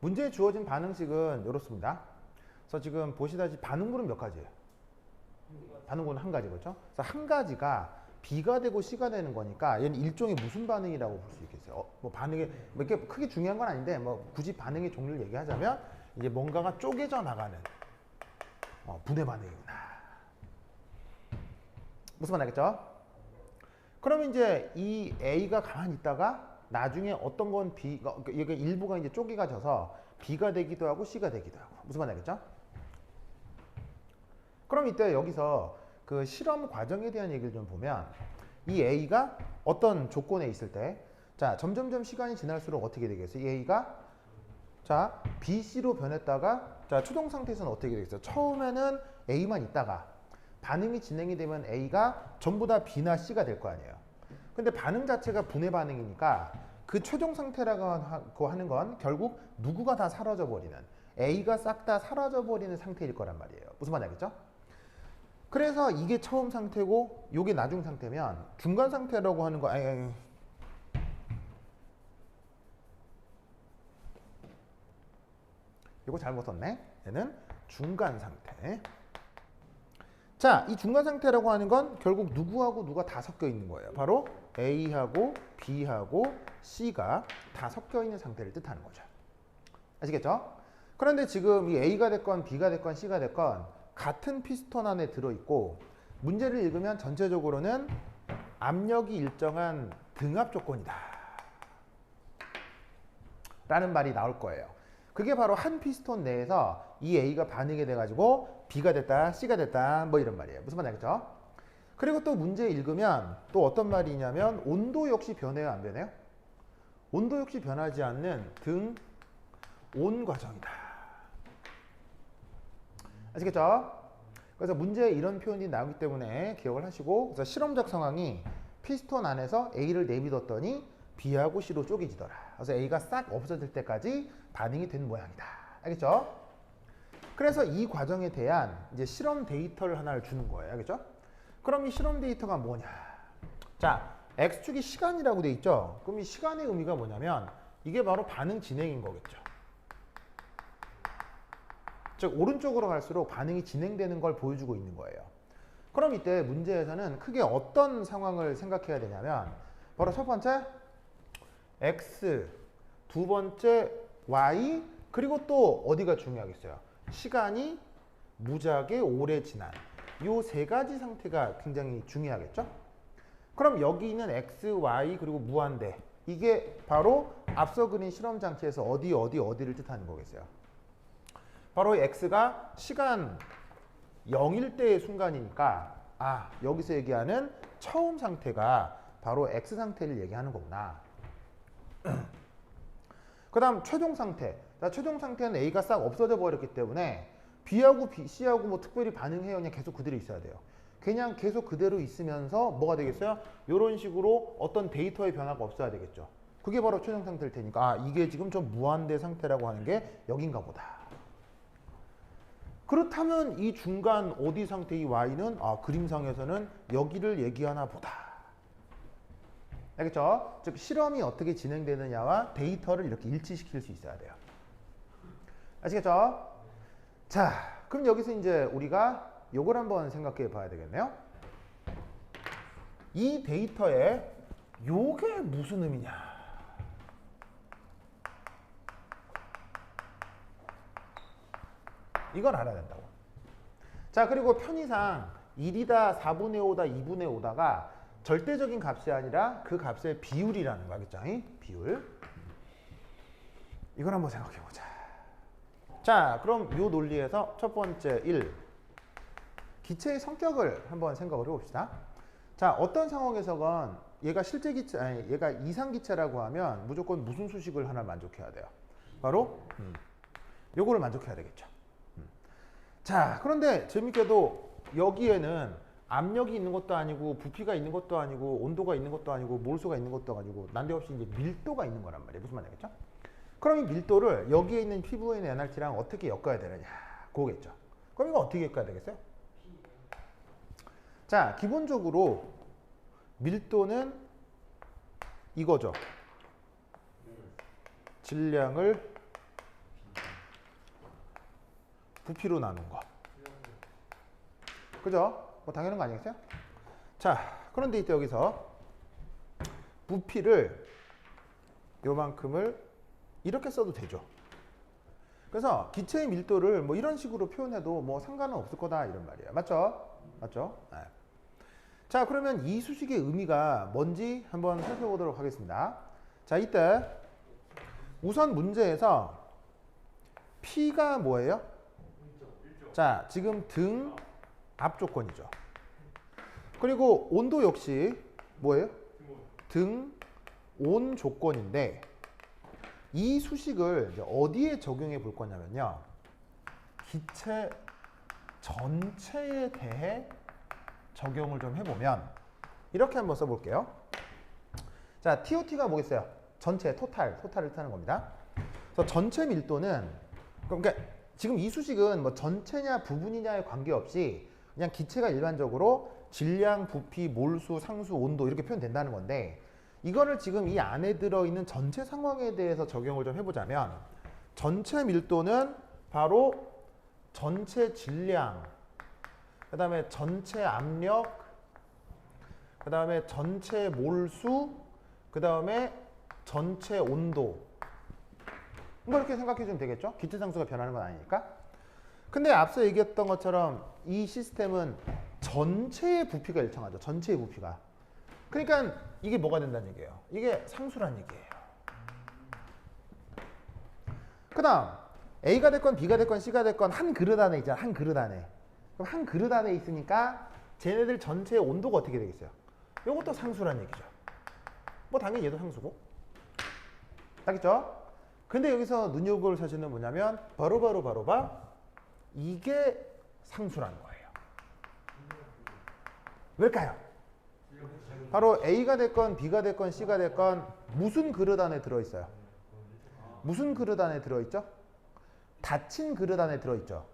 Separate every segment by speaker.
Speaker 1: 문제에 주어진 반응식은 이렇습니다. 그래서 지금 보시다시피 반응구는 몇 가지예요? 반응구는 한 가지, 그렇죠? 그래서 한 가지가 B가 되고 C가 되는 거니까 얘는 일종의 무슨 반응이라고 볼 수 있겠어요? 뭐 반응이 뭐 이렇게 크게 중요한 건 아닌데 뭐 굳이 반응의 종류를 얘기하자면 이제 뭔가가 쪼개져 나가는 분해 반응이구나. 무슨 말 알겠죠? 그러면 이제 이 A가 가만히 있다가 나중에 어떤 건 B가, 이게 일부가 이제 쪼개가져서 B가 되기도 하고 C가 되기도 하고. 무슨 말 알겠죠? 그럼 이때 여기서 그 실험 과정에 대한 얘기를 좀 보면 이 A가 어떤 조건에 있을 때 자, 점점점 시간이 지날수록 어떻게 되겠어요? 이 A가 자, B, C로 변했다가 자, 최종 상태에서는 어떻게 되겠어요? 처음에는 A만 있다가 반응이 진행이 되면 A가 전부 다 B나 C가 될 거 아니에요. 근데 반응 자체가 분해 반응이니까 그 최종 상태라고 하는 건 결국 누구가 다 사라져 버리는 A가 싹 다 사라져 버리는 상태일 거란 말이에요. 무슨 말인지 알겠죠? 그래서 이게 처음 상태고 이게 나중 상태면 중간 상태라고 하는 거 이거 잘못 썼네. 얘는 중간 상태. 자, 이 중간 상태라고 하는 건 결국 누구하고 누가 다 섞여 있는 거예요. 바로 A하고 B하고 C가 다 섞여 있는 상태를 뜻하는 거죠. 아시겠죠? 그런데 지금 이 A가 됐건 B가 됐건 C가 됐건 같은 피스톤 안에 들어있고 문제를 읽으면 전체적으로는 압력이 일정한 등압 조건이다 라는 말이 나올 거예요. 그게 바로 한 피스톤 내에서 이 A가 반응이 돼가지고 B가 됐다, C가 됐다 뭐 이런 말이에요. 무슨 말인지 알겠죠? 그리고 또 문제 읽으면 또 어떤 말이 있냐면 온도 역시 변해요, 안 변해요? 온도 역시 변하지 않는 등온 과정이다. 아시겠죠? 그래서 문제에 이런 표현이 나오기 때문에 기억을 하시고 그래서 실험적 상황이 피스톤 안에서 A를 내비뒀더니 B하고 C로 쪼개지더라. 그래서 A가 싹 없어질 때까지 반응이 된 모양이다. 알겠죠? 그래서 이 과정에 대한 이제 실험 데이터를 하나를 주는 거예요. 알겠죠? 그럼 이 실험 데이터가 뭐냐? 자, X축이 시간이라고 돼 있죠? 그럼 이 시간의 의미가 뭐냐면 이게 바로 반응 진행인 거겠죠. 즉 오른쪽으로 갈수록 반응이 진행되는 걸 보여주고 있는 거예요. 그럼 이때 문제에서는 크게 어떤 상황을 생각해야 되냐면 바로 첫 번째 X, 두 번째 Y, 그리고 또 어디가 중요하겠어요? 시간이 무지하게 오래 지난 이 세 가지 상태가 굉장히 중요하겠죠? 그럼 여기 있는 X, Y 그리고 무한대 이게 바로 앞서 그린 실험 장치에서 어디를 뜻하는 거겠어요? 바로 X가 시간 0일 때의 순간이니까 여기서 얘기하는 처음 상태가 바로 X 상태를 얘기하는 거구나. 그 다음 최종 상태. 자, 최종 상태는 A가 싹 없어져 버렸기 때문에 B하고 C하고 뭐 특별히 반응해요? 그냥 계속 그대로 있어야 돼요. 그냥 계속 그대로 있으면서 뭐가 되겠어요? 이런 식으로 어떤 데이터의 변화가 없어야 되겠죠. 그게 바로 최종 상태일 테니까 이게 지금 좀 무한대 상태라고 하는 게 여긴가 보다. 그렇다면 이 중간 어디 상태의 Y는 그림상에서는 여기를 얘기하나 보다. 알겠죠? 즉 실험이 어떻게 진행되느냐와 데이터를 이렇게 일치시킬 수 있어야 돼요. 아시겠죠? 자, 그럼 여기서 이제 우리가 요걸 한번 생각해 봐야 되겠네요. 이 데이터에 요게 무슨 의미냐? 이걸 알아야 된다고. 자, 그리고 편의상 1이다, 4분의 5다, 2분의 5다가 절대적인 값이 아니라 그 값의 비율이라는 거 알겠죠? 비율. 이걸 한번 생각해 보자. 자, 그럼 이 논리에서 첫 번째 1. 기체의 성격을 한번 생각을 해봅시다. 자, 어떤 상황에서건 얘가 실제 기체, 얘가 이상 기체라고 하면 무조건 무슨 수식을 하나 만족해야 돼요? 바로 요거를 만족해야 되겠죠. 자, 그런데 재밌게도 여기에는 압력이 있는 것도 아니고 부피가 있는 것도 아니고 온도가 있는 것도 아니고 몰수가 있는 것도 아니고 난데없이 이제 밀도가 있는 거란 말이에요. 무슨 말이겠죠? 그럼 이 밀도를 여기에 있는 피부에 있는 NRT랑 어떻게 엮어야 되느냐? 그거겠죠. 그럼 이거 어떻게 엮어야 되겠어요? 자, 기본적으로 밀도는 이거죠. 질량을 부피로 나눈 거. 그죠? 뭐 당연한 거 아니겠어요? 자, 그런데 이때 여기서 부피를 요만큼을 이렇게 써도 되죠. 그래서 기체의 밀도를 뭐 이런 식으로 표현해도 뭐 상관은 없을 거다 이런 말이에요. 맞죠? 맞죠? 네. 자, 그러면 이 수식의 의미가 뭔지 한번 살펴보도록 하겠습니다. 자, 이때 우선 문제에서 P가 뭐예요? 자, 지금 등 앞 조건이죠. 그리고 온도 역시 뭐예요? 등 온 조건인데 이 수식을 이제 어디에 적용해 볼 거냐면요. 기체 전체에 대해 적용을 좀 해보면 이렇게 한번 써볼게요. 자, TOT가 뭐겠어요? 전체, 토탈을 뜻하는 겁니다. 그래서 전체 밀도는 그러니까 지금 이 수식은 뭐 전체냐 부분이냐에 관계없이 그냥 기체가 일반적으로 질량, 부피, 몰수, 상수, 온도 이렇게 표현된다는 건데 이거를 지금 이 안에 들어있는 전체 상황에 대해서 적용을 좀 해보자면 전체 밀도는 바로 전체 질량, 그 다음에 전체 압력, 그 다음에 전체 몰수, 그 다음에 전체 온도. 뭐 이렇게 생각해 주면 되겠죠? 기체 상수가 변하는 건 아니니까. 근데 앞서 얘기했던 것처럼 이 시스템은 전체의 부피가 일정하죠. 전체의 부피가. 그러니까 이게 뭐가 된다는 얘기예요? 이게 상수란 얘기예요. 그 다음 A가 됐건 B가 됐건 C가 됐건 한 그릇 안에 있잖아. 한 그릇 안에. 그럼 한 그릇 안에 있으니까 쟤네들 전체의 온도가 어떻게 되겠어요? 이것도 상수란 얘기죠. 뭐 당연히 얘도 상수고. 알겠죠? 근데 여기서 눈여겨볼 사실은 뭐냐면 바로 이게 상수라는 거예요. 왜일까요? 바로 A가 됐건 B가 됐건 C가 됐건 무슨 그릇 안에 들어있어요? 무슨 그릇 안에 들어있죠? 닫힌 그릇 안에 들어있죠.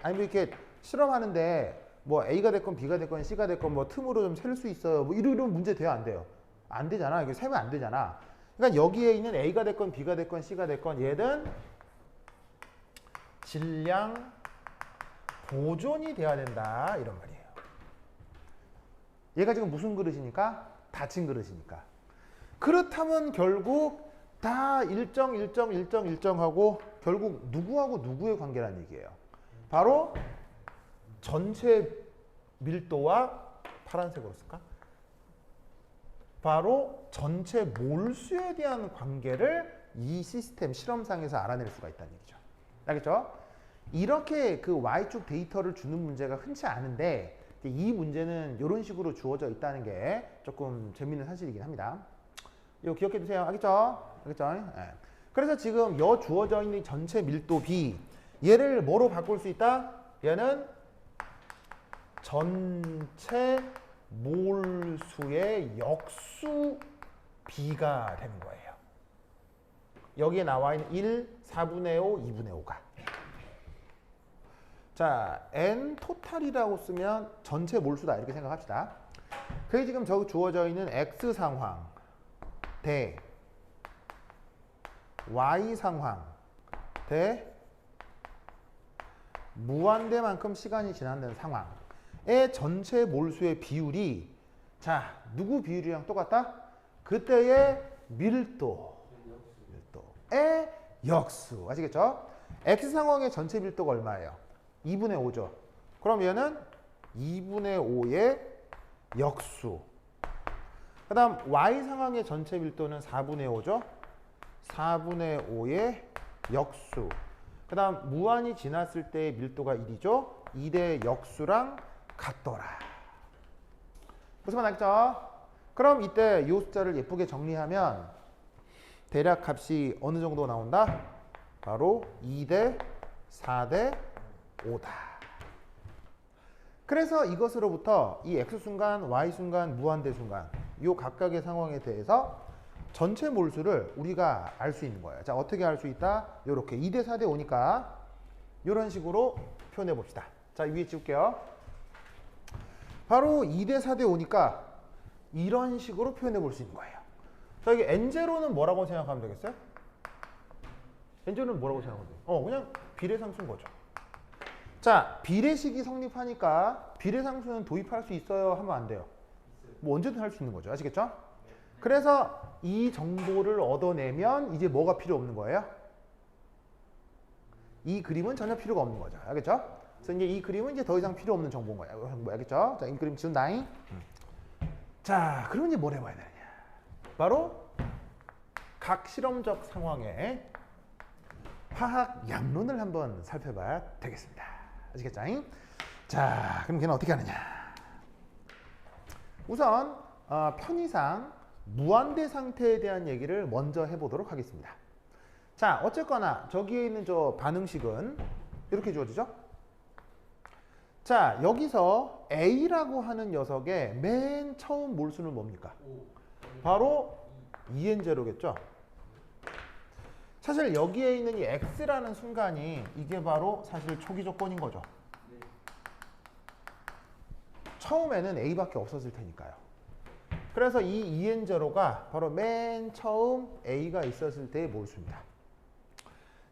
Speaker 1: 아니면 이렇게 실험하는데 뭐 A가 됐건 B가 됐건 C가 됐건 뭐 틈으로 좀 셀 수 있어요. 뭐 이런 문제 돼요? 안 돼요? 안 되잖아. 이게 세면 안 되잖아. 그러니까 여기에 있는 A가 됐건 B가 됐건 C가 됐건 얘는 질량 보존이 돼야 된다 이런 말이에요. 얘가 지금 무슨 그릇이니까? 닫힌 그릇이니까. 그렇다면 결국 다 일정하고 결국 누구하고 누구의 관계라는 얘기예요. 바로 전체 밀도와 파란색으로 쓸까? 바로 전체 몰수에 대한 관계를 이 시스템 실험상에서 알아낼 수가 있다는 얘기죠. 알겠죠? 이렇게 그 Y축 데이터를 주는 문제가 흔치 않은데 이 문제는 이런 식으로 주어져 있다는 게 조금 재밌는 사실이긴 합니다. 이거 기억해 두세요. 알겠죠? 알겠죠? 네. 그래서 지금 여 주어져 있는 전체 밀도 B 얘를 뭐로 바꿀 수 있다? 얘는 전체 몰수의 역수 B가 되는 거예요. 여기에 나와 있는 1, 4분의 5, 2분의 5가. 자, N 토탈이라고 쓰면 전체 몰수다 이렇게 생각합시다. 그게 지금 저기 주어져 있는 X 상황 대 Y 상황 대 무한대만큼 시간이 지난다는 상황의 전체 몰수의 비율이 자, 누구 비율이랑 똑같다? 그때의 밀도의 역수. 아시겠죠? X 상황의 전체 밀도가 얼마예요? 2분의 5죠. 그럼 얘는 2분의 5의 역수. 그 다음 Y 상황의 전체 밀도는 4분의 5죠. 4분의 5의 역수. 그 다음 무한이 지났을 때의 밀도가 1이죠. 1의 역수랑 같더라. 무슨 말 알겠죠? 그럼 이때 이 숫자를 예쁘게 정리하면 대략 값이 어느 정도 나온다? 바로 2대 4대 5다. 그래서 이것으로부터 이 X순간, Y순간, 무한대 순간 이 각각의 상황에 대해서 전체 몰수를 우리가 알 수 있는 거예요. 자, 어떻게 알 수 있다? 이렇게 2대 4대 5니까 이런 식으로 표현해 봅시다. 자, 위에 찍을게요. 바로 2대 4대 5니까 이런 식으로 표현해 볼 수 있는 거예요. 자, 여기 N0는 뭐라고 생각하면 되겠어요? N0는 뭐라고 생각하면 돼요? 그냥 비례상수인 거죠. 자, 비례식이 성립하니까 비례상수는 도입할 수 있어요? 하면 안 돼요. 뭐 언제든 할 수 있는 거죠. 아시겠죠? 그래서 이 정보를 얻어내면 이제 뭐가 필요 없는 거예요? 이 그림은 전혀 필요가 없는 거죠. 알겠죠? 그래서 이제 이 그림은 이제 더 이상 필요 없는 정보인 거예요. 알겠죠? 자, 이 그림 지운다잉. 자, 그러면 이제 뭘 해봐야 되느냐? 바로 각 실험적 상황에 화학 양론을 한번 살펴봐야 되겠습니다. 아시겠죠? 자, 그럼 걔는 어떻게 하느냐? 우선 편의상 무한대 상태에 대한 얘기를 먼저 해보도록 하겠습니다. 자, 어쨌거나 저기에 있는 저 반응식은 이렇게 주어지죠? 자, 여기서 A라고 하는 녀석의 맨 처음 몰수는 뭡니까? 바로 2N0겠죠? 사실 여기에 있는 이 X라는 순간이 이게 바로 사실 초기 조건인 거죠. 처음에는 A밖에 없었을 테니까요. 그래서 이 2N0가 바로 맨 처음 A가 있었을 때의 몰수입니다.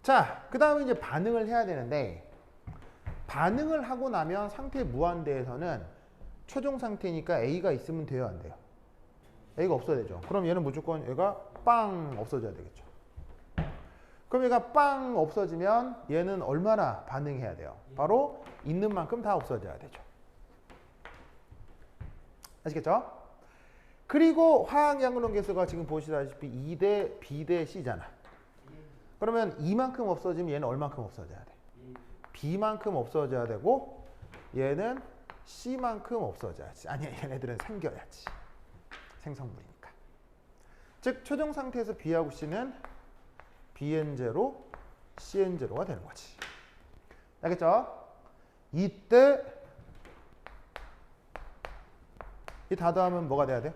Speaker 1: 자, 그 다음에 이제 반응을 해야 되는데 반응을 하고 나면 상태 무한대에서는 최종 상태니까 A가 있으면 돼요, 안 돼요? A가 없어야 되죠. 그럼 얘는 무조건 얘가 빵 없어져야 되겠죠. 그럼 얘가 빵 없어지면 얘는 얼마나 반응해야 돼요? 바로 있는 만큼 다 없어져야 되죠. 아시겠죠? 그리고 화학 양론 개수가 지금 보시다시피 2대 B 대 C잖아. 그러면 이만큼 없어지면 얘는 얼만큼 없어져야 돼? B만큼 없어져야 되고 얘는 C만큼 없어져야지. 아니, 얘네들은 생겨야지. 생성물이니까. 즉 최종 상태에서 B하고 C는 BN0, CN0가 되는 거지. 알겠죠? 이때 이 다 더하면 뭐가 돼야 돼?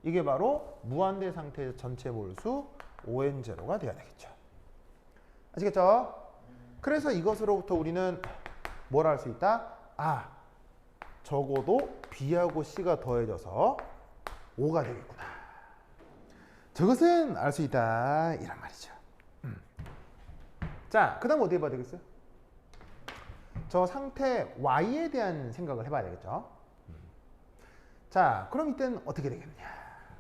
Speaker 1: 이게 바로 무한대 상태의 전체 몰수 ON0가 돼야 되겠죠. 아시겠죠? 그래서 이것으로부터 우리는 뭘 알 수 있다? 아, 적어도 B하고 C가 더해져서 O가 되겠구나. 저것은 알 수 있다. 이란 말이죠. 자, 그 다음 어디 해봐야 되겠어요? 저 상태 Y에 대한 생각을 해봐야 되겠죠. 자, 그럼 이때는 어떻게 되겠느냐?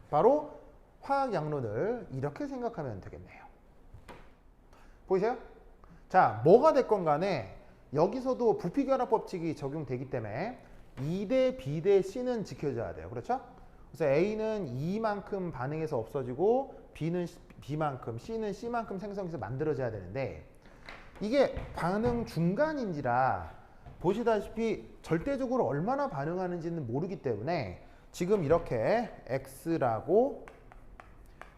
Speaker 1: 바로 화학 양론을 이렇게 생각하면 되겠네요. 보이세요? 자, 뭐가 됐건 간에 여기서도 부피결합 법칙이 적용되기 때문에 2대 B 대 C는 지켜져야 돼요. 그렇죠? 그래서 A는 2만큼 반응해서 없어지고 B는 B만큼, C는 C만큼 생성해서 만들어져야 되는데 이게 반응 중간인지라 보시다시피 절대적으로 얼마나 반응하는지는 모르기 때문에 지금 이렇게 X라고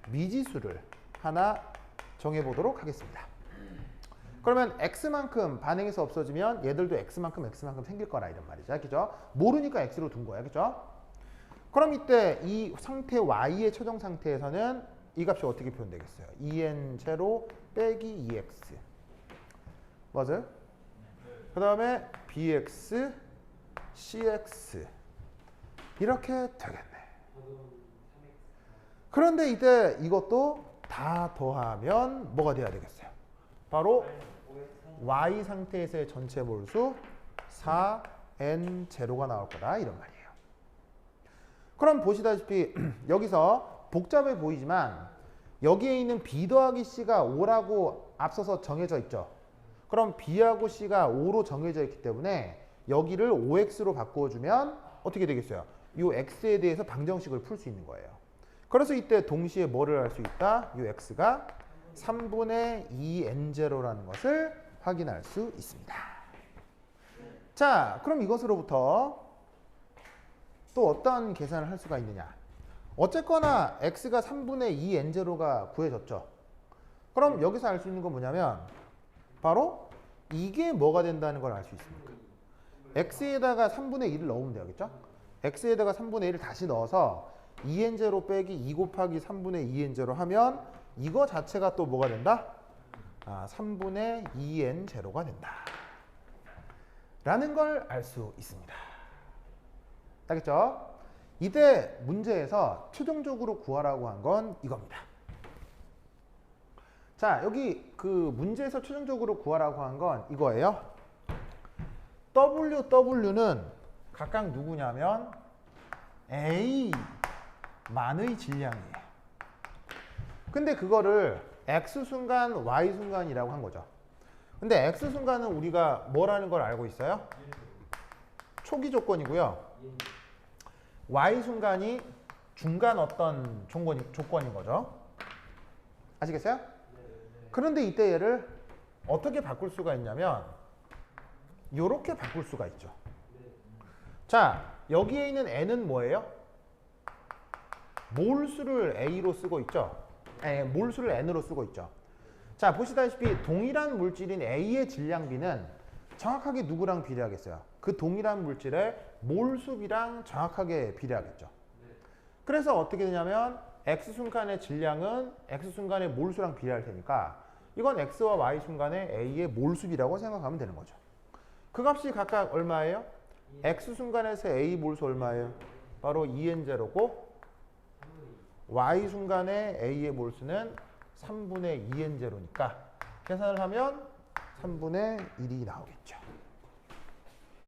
Speaker 1: 미지수를 하나 정해보도록 하겠습니다. 그러면 X만큼 반응해서 없어지면 얘들도 X만큼 생길 거라 이런 말이죠. 알겠죠? 모르니까 X로 둔 거야. 알겠죠? 그럼 이때 이 상태 Y의 최종 상태에서는 이 값이 어떻게 표현되겠어요? 2N0 빼기 2X. 맞아요? 그 다음에 BX, CX. 이렇게 되겠네. 그런데 이때 이것도 다 더하면 뭐가 돼야 되겠어요? 바로 Y 상태에서의 전체 몰수 4N0가 나올 거다. 이런 말이에요. 그럼 보시다시피 여기서 복잡해 보이지만 여기에 있는 B 더하기 C가 5라고 앞서서 정해져 있죠. 그럼 B하고 C가 5로 정해져 있기 때문에 여기를 5X로 바꿔주면 어떻게 되겠어요? 이 X에 대해서 방정식을 풀 수 있는 거예요. 그래서 이때 동시에 뭐를 할 수 있다? 이 X가 3분의 2N0라는 것을 확인할 수 있습니다. 자, 그럼 이것으로부터 또 어떤 계산을 할 수가 있느냐? 어쨌거나 X가 3분의 2N0가 구해졌죠. 그럼 여기서 알 수 있는 건 뭐냐면 바로 이게 뭐가 된다는 걸 알 수 있습니다. X에다가 3분의 1을 넣으면 되겠죠? X에다가 3분의 1을 다시 넣어서 2N0 빼기 2 곱하기 3분의 2N0 하면 이거 자체가 또 뭐가 된다? 3분의 2N0가 된다. 라는 걸 알 수 있습니다. 알겠죠? 이때 문제에서 최종적으로 구하라고 한 건 이겁니다. 자, 여기 그 문제에서 최종적으로 구하라고 한 건 이거예요. WW는 각각 누구냐면 A만의 질량이에요. 근데 그거를 X순간, Y순간이라고 한 거죠. 근데 X순간은 우리가 뭐라는 걸 알고 있어요? 초기 조건이고요. Y순간이 중간 어떤 조건인 거죠. 아시겠어요? 그런데 이때 얘를 어떻게 바꿀 수가 있냐면 이렇게 바꿀 수가 있죠. 자, 여기에 있는 N은 뭐예요? 몰수를 A로 쓰고 있죠. 몰수를 N으로 쓰고 있죠. 자, 보시다시피 동일한 물질인 A의 질량비는 정확하게 누구랑 비례하겠어요? 그 동일한 물질의 몰수비랑 정확하게 비례하겠죠. 그래서 어떻게 되냐면 X순간의 질량은 X순간의 몰수랑 비례할 테니까 이건 X와 Y순간의 A의 몰수비라고 생각하면 되는 거죠. 그 값이 각각 얼마예요? X순간에서 A 몰수 얼마예요? 바로 2N0고 Y순간의 A의 몰수는 3분의 2N0니까 계산을 하면 3분의 1이 나오겠죠.